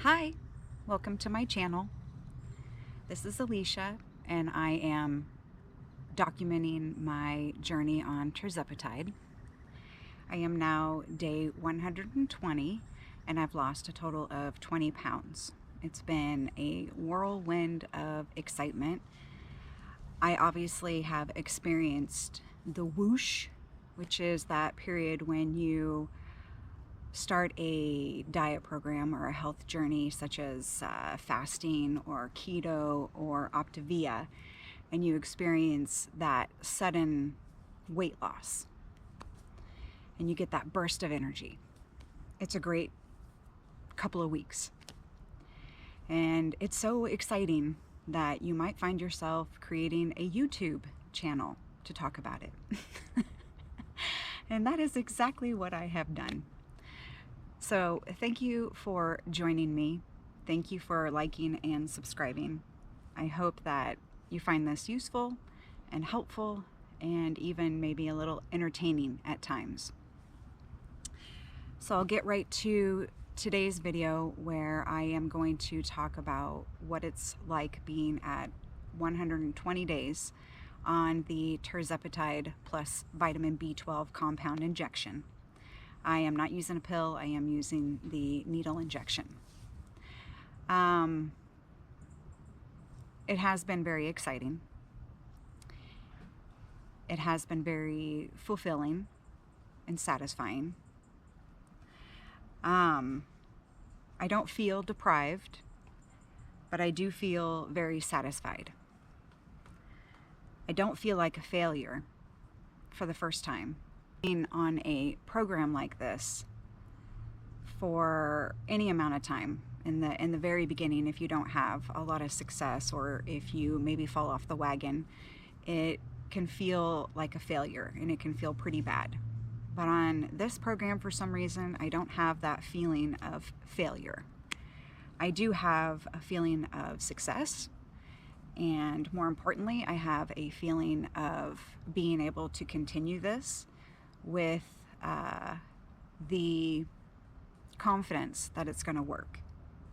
Hi, welcome to my channel. This is Alicia, and I am documenting my journey on Tirzepatide. I am now day 120, and I've lost a total of 20 pounds. It's been a whirlwind of excitement. I obviously have experienced the whoosh, which is that period when you start a diet program or a health journey such as fasting or keto or Optavia, and you experience that sudden weight loss and you get that burst of energy. It's a great couple of weeks, and it's so exciting that you might find yourself creating a YouTube channel to talk about it. And that is exactly what I have done. So thank you for joining me. Thank you for liking and subscribing. I hope that you find this useful and helpful and even maybe a little entertaining at times. So I'll get right to today's video, where I am going to talk about what it's like being at 120 days on the Tirzepatide plus vitamin B12 compound injection. I am not using a pill, I am using the needle injection. It has been very exciting. It has been very fulfilling and satisfying. I don't feel deprived, but I do feel very satisfied. I don't feel like a failure for the first time. Being on a program like this for any amount of time in the very beginning, if you don't have a lot of success or if you maybe fall off the wagon, it can feel like a failure and it can feel pretty bad. But on this program, for some reason, I don't have that feeling of failure. I do have a feeling of success, and more importantly, I have a feeling of being able to continue this with the confidence that it's going to work,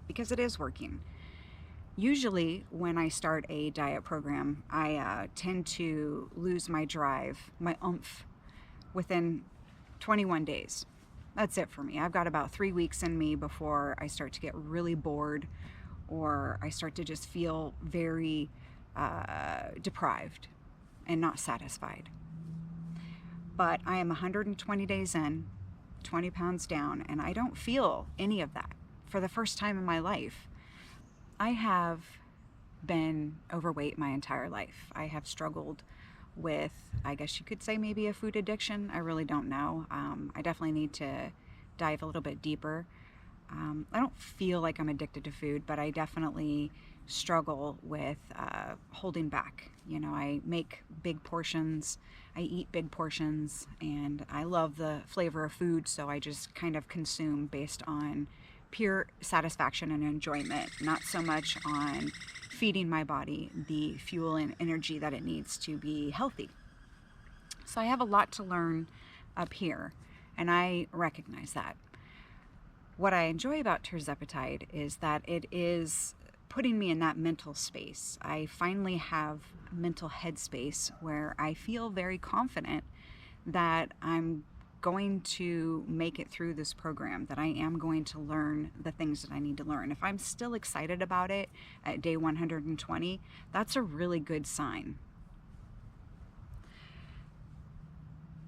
because it is working. Usually when I start a diet program, I tend to lose my drive, my oomph, within 21 days. That's it for me. I've got about 3 weeks in me before I start to get really bored, or I start to just feel very deprived and not satisfied. But I am 120 days in, 20 pounds down, and I don't feel any of that for the first time in my life. I have been overweight my entire life. I have struggled with, I guess you could say, maybe a food addiction. I really don't know. I definitely need to dive a little bit deeper. I don't feel like I'm addicted to food, but I definitely struggle with holding back. You know, I make big portions, I eat big portions, and I love the flavor of food, so I just kind of consume based on pure satisfaction and enjoyment, not so much on feeding my body the fuel and energy that it needs to be healthy. So I have a lot to learn up here, and I recognize that. What I enjoy about Tirzepatide is that it is putting me in that mental space. I finally have mental headspace where I feel very confident that I'm going to make it through this program, that I am going to learn the things that I need to learn. If I'm still excited about it at day 120, that's a really good sign.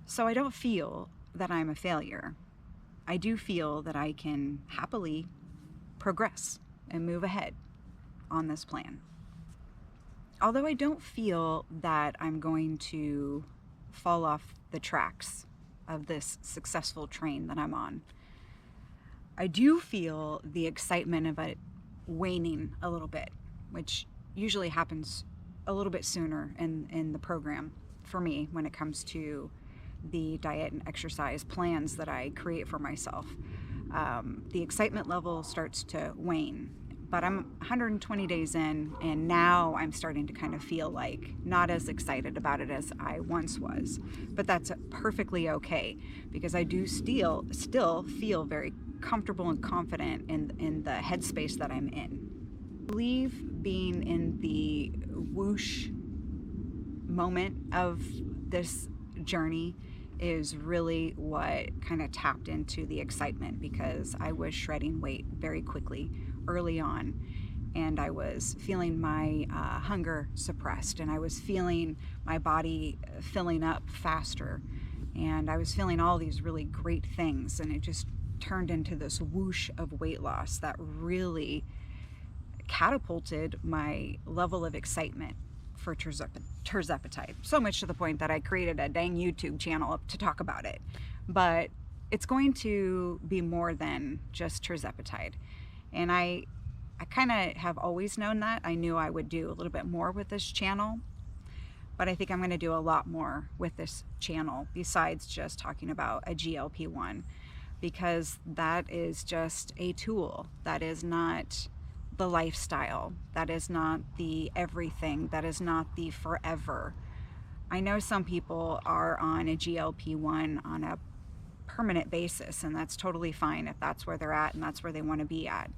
So I don't feel that I'm a failure. I do feel that I can happily progress and move ahead on this plan. Although I don't feel that I'm going to fall off the tracks of this successful train that I'm on, I do feel the excitement of it waning a little bit, which usually happens a little bit sooner in the program for me when it comes to the diet and exercise plans that I create for myself. The excitement level starts to wane, but I'm 120 days in, and now I'm starting to kind of feel like not as excited about it as I once was. But that's perfectly okay, because I do still feel very comfortable and confident in the headspace that I'm in. I believe being in the whoosh moment of this journey is really what kind of tapped into the excitement, because I was shredding weight very quickly early on, and I was feeling my hunger suppressed, and I was feeling my body filling up faster, and I was feeling all these really great things, and it just turned into this whoosh of weight loss that really catapulted my level of excitement for Tirzepatide. So much to the point that I created a dang YouTube channel to talk about it. But it's going to be more than just Tirzepatide. And I kind of have always known that. I knew I would do a little bit more with this channel, but I think I'm going to do a lot more with this channel besides just talking about a GLP-1, because that is just a tool. That is not the lifestyle. That is not the everything. That is not the forever. I know some people are on a GLP-1 on a permanent basis, and that's totally fine if that's where they're at and that's where they want to be at.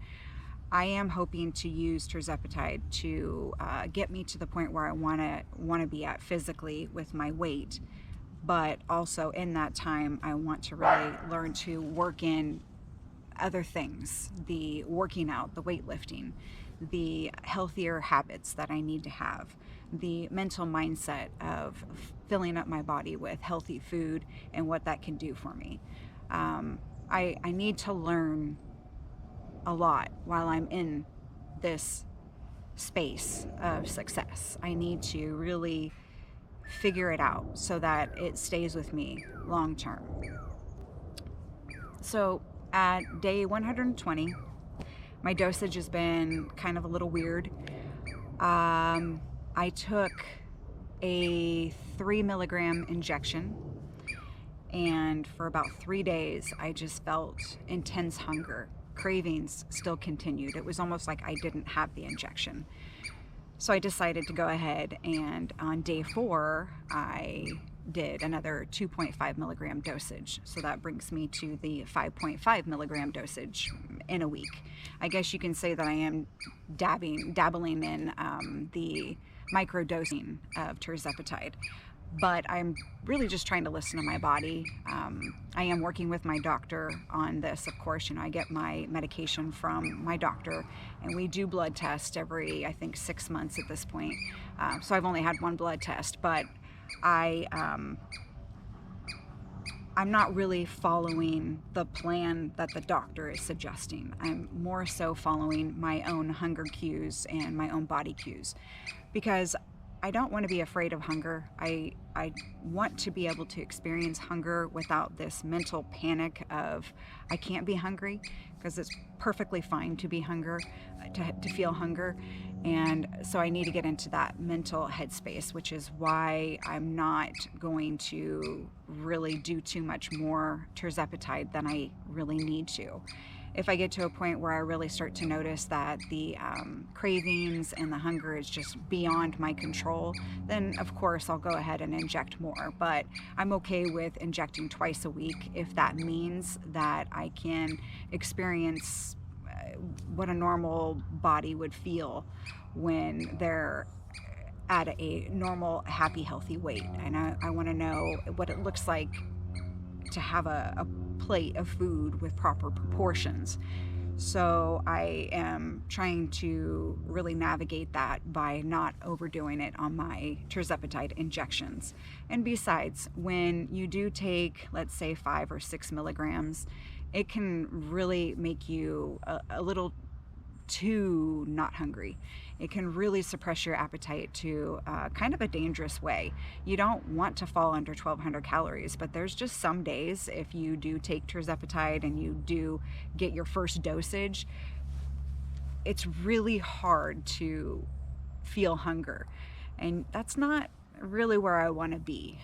I am hoping to use Tirzepatide to get me to the point where I want to be at physically with my weight, but also in that time I want to really learn to work in other things, the working out, the weightlifting, the healthier habits that I need to have, the mental mindset of filling up my body with healthy food and what that can do for me. I need to learn a lot while I'm in this space of success. I need to really figure it out so that it stays with me long term. So at day 120, my dosage has been kind of a little weird. I took a 3 milligram injection, and for about 3 days I just felt intense hunger. Cravings still continued. It was almost like I didn't have the injection. So I decided to go ahead, and on day 4 I did another 2.5 milligram dosage. So that brings me to the 5.5 milligram dosage in a week. I guess you can say that I am dabbling in the microdosing of Tirzepatide, but I'm really just trying to listen to my body. I am working with my doctor on this, of course. You know, I get my medication from my doctor, and we do blood tests every, I think, 6 months at this point. So I've only had one blood test, but I'm not really following the plan that the doctor is suggesting. I'm more so following my own hunger cues and my own body cues, because I don't want to be afraid of hunger. I want to be able to experience hunger without this mental panic of I can't be hungry, because it's perfectly fine to be to feel hunger. And so I need to get into that mental headspace, which is why I'm not going to really do too much more Tirzepatide than I really need to. If I get to a point where I really start to notice that the cravings and the hunger is just beyond my control, then of course I'll go ahead and inject more. But I'm okay with injecting twice a week if that means that I can experience what a normal body would feel when they're at a normal, happy, healthy weight. And I want to know what it looks like to have a plate of food with proper proportions. So I am trying to really navigate that by not overdoing it on my Tirzepatide injections. And besides, when you do take, let's say, 5 or 6 milligrams, it can really make you a little too not hungry. It can really suppress your appetite to kind of a dangerous way. You don't want to fall under 1,200 calories, but there's just some days, if you do take Tirzepatide and you do get your first dosage, it's really hard to feel hunger. And that's not really where I want to be.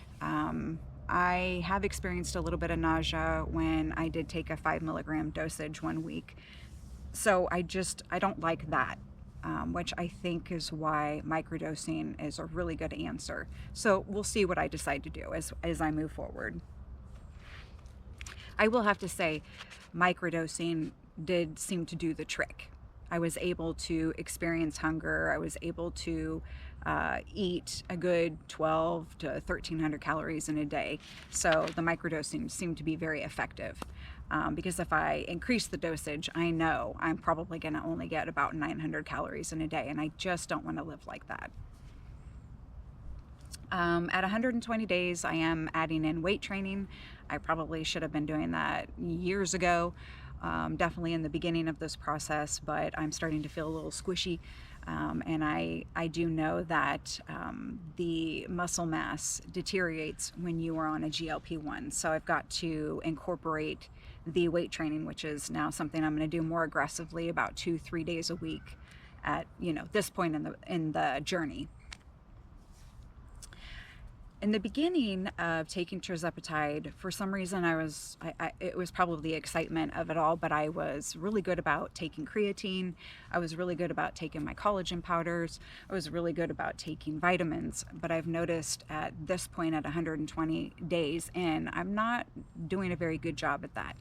I have experienced a little bit of nausea when I did take a 5 milligram dosage one week. So I don't like that, which I think is why microdosing is a really good answer. So we'll see what I decide to do as I move forward. I will have to say, microdosing did seem to do the trick. I was able to experience hunger. I was able to eat a good 12 to 1300 calories in a day. So the microdosing seemed to be very effective. Because if I increase the dosage, I know I'm probably going to only get about 900 calories in a day, and I just don't want to live like that. At 120 days, I am adding in weight training. I probably should have been doing that years ago, definitely in the beginning of this process, but I'm starting to feel a little squishy. And I do know that the muscle mass deteriorates when you are on a GLP-1. So I've got to incorporate the weight training, which is now something I'm going to do more aggressively, about 2-3 days a week at, this point in the journey. In the beginning of taking Tirzepatide, for some reason it was probably the excitement of it all, but I was really good about taking creatine. I was really good about taking my collagen powders. I was really good about taking vitamins, but I've noticed at this point at 120 days in, I'm not doing a very good job at that.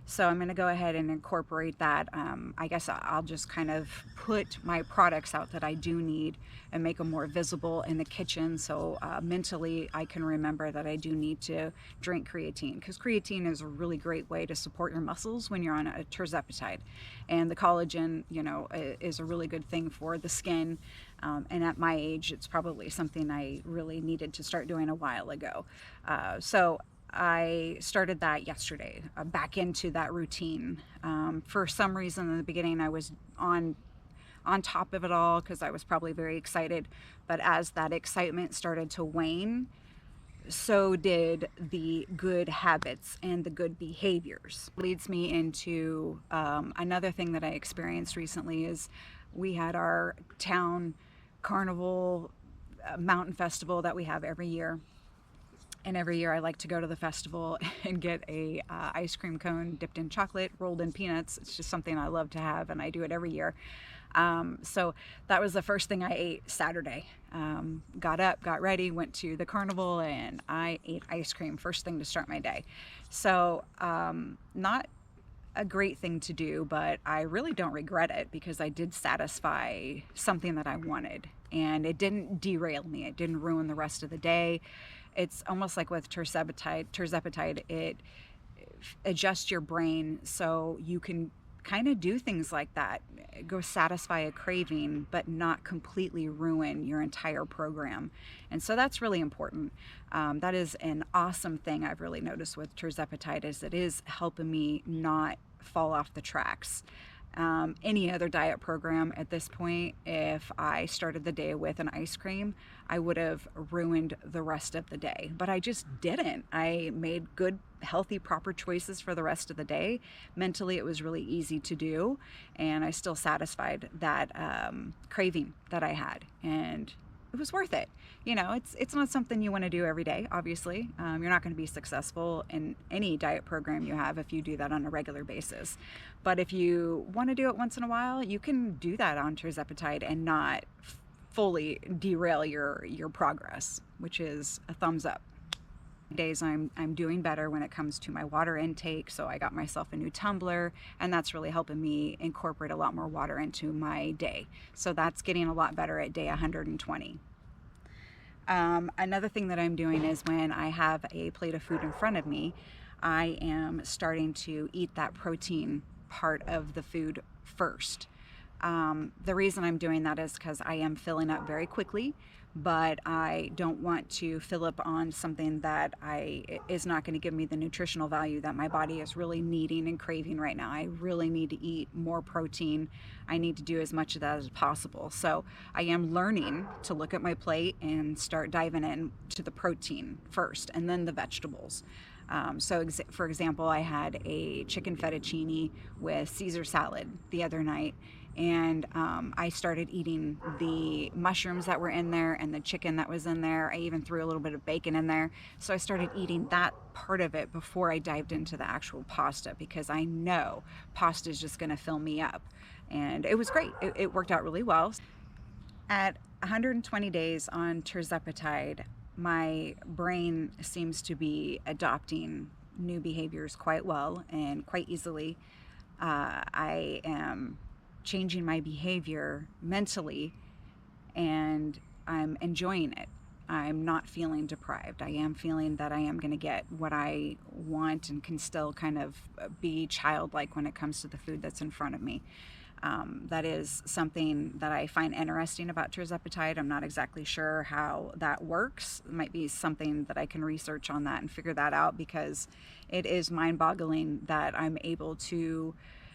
So I'm going to go ahead and incorporate that. I guess I'll just kind of put my products out that I do need and make them more visible in the kitchen, so mentally I can remember that I do need to drink creatine, because creatine is a really great way to support your muscles when you're on a Tirzepatide. And the collagen, is a really good thing for the skin. And at my age, it's probably something I really needed to start doing a while ago. So I started that yesterday, back into that routine. For some reason in the beginning I was on top of it all because I was probably very excited, but as that excitement started to wane, so did the good habits and the good behaviors. Leads me into another thing that I experienced recently is we had our town carnival mountain festival that we have every year. And every year I like to go to the festival and get a ice cream cone dipped in chocolate, rolled in peanuts. It's just something I love to have, and I do it every year. So that was the first thing I ate Saturday. Got up, got ready, went to the carnival, and I ate ice cream first thing to start my day. So not a great thing to do, but I really don't regret it because I did satisfy something that I wanted, and it didn't derail me. It didn't ruin the rest of the day. It's almost like with Tirzepatide, it adjusts your brain so you can kind of do things like that, go satisfy a craving, but not completely ruin your entire program. And so that's really important. That is an awesome thing I've really noticed with Tirzepatide, is it is helping me not fall off the tracks. Any other diet program at this point, if I started the day with an ice cream, I would have ruined the rest of the day. But I just didn't. I made good, healthy, proper choices for the rest of the day. Mentally, it was really easy to do, and I still satisfied that craving that I had, and it was worth it. It's not something you want to do every day, obviously. You're not going to be successful in any diet program you have if you do that on a regular basis. But if you want to do it once in a while, you can do that on Tirzepatide and not fully derail your progress, which is a thumbs up. Days I'm doing better when it comes to my water intake, so I got myself a new tumbler, and that's really helping me incorporate a lot more water into my day. So that's getting a lot better at day 120. Another thing that I'm doing is when I have a plate of food in front of me, I am starting to eat that protein part of the food first. The reason I'm doing that is because I am filling up very quickly, but I don't want to fill up on something that is not going to give me the nutritional value that my body is really needing and craving right now. I really need to eat more protein. I need to do as much of that as possible. So I am learning to look at my plate and start diving in to the protein first and then the vegetables. So for example, I had a chicken fettuccine with Caesar salad the other night, And I started eating the mushrooms that were in there and the chicken that was in there. I even threw a little bit of bacon in there. So I started eating that part of it before I dived into the actual pasta, because I know pasta is just going to fill me up. And it was great. It worked out really well. At 120 days on Tirzepatide, my brain seems to be adopting new behaviors quite well and quite easily. I am changing my behavior mentally, and I'm enjoying it. I'm not feeling deprived. I am feeling that I am going to get what I want and can still kind of be childlike when it comes to the food that's in front of me. That is something that I find interesting about Tirzepatide. I'm not exactly sure how that works. It might be something that I can research on that and figure that out, because it is mind-boggling that I'm able to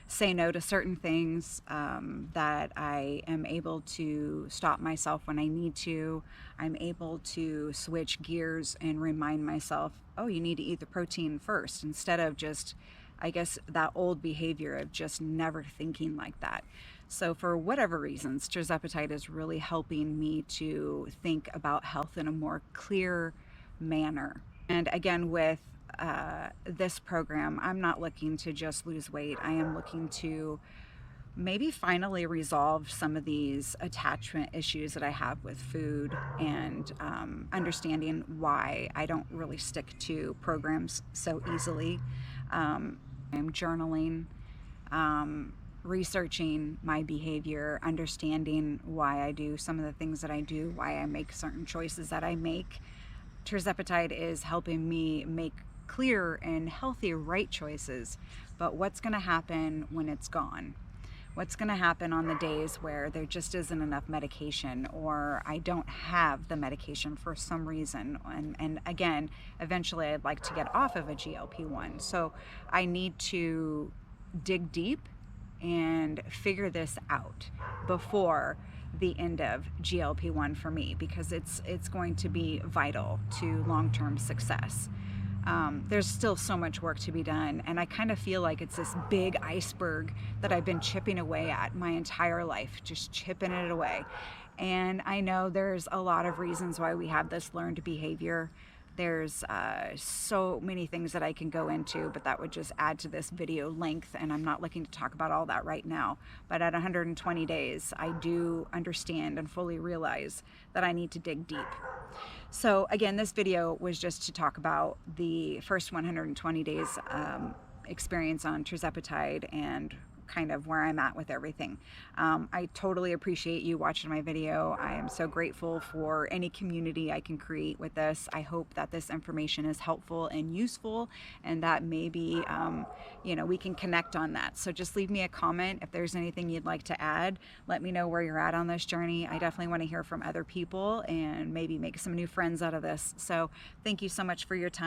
say no to certain things, that I am able to stop myself when I need to. I'm able to switch gears and remind myself, oh, you need to eat the protein first, instead of just, I guess, that old behavior of just never thinking like that. So for whatever reasons, Tirzepatide is really helping me to think about health in a more clear manner. And again, with this program, I'm not looking to just lose weight. I am looking to maybe finally resolve some of these attachment issues that I have with food, and understanding why I don't really stick to programs so easily. I'm journaling, researching my behavior, understanding why I do some of the things that I do, why I make certain choices that I make. Tirzepatide is helping me make clear and healthy, right choices. But what's going to happen when it's gone? What's going to happen on the days where there just isn't enough medication, or I don't have the medication for some reason? And again, eventually I'd like to get off of a GLP-1. So I need to dig deep and figure this out before the end of GLP-1 for me, because it's going to be vital to long-term success. There's still so much work to be done, and I kind of feel like it's this big iceberg that I've been chipping away at my entire life, just chipping it away. And I know there's a lot of reasons why we have this learned behavior. There's so many things that I can go into, but that would just add to this video length, and I'm not looking to talk about all that right now. But at 120 days, I do understand and fully realize that I need to dig deep. So again, this video was just to talk about the first 120 days experience on Tirzepatide and kind of where I'm at with everything. I totally appreciate you watching my video. I am so grateful for any community I can create with this. I hope that this information is helpful and useful, and that maybe we can connect on that. So just leave me a comment if there's anything you'd like to add. Let me know where you're at on this journey. I definitely want to hear from other people and maybe make some new friends out of this. So thank you so much for your time.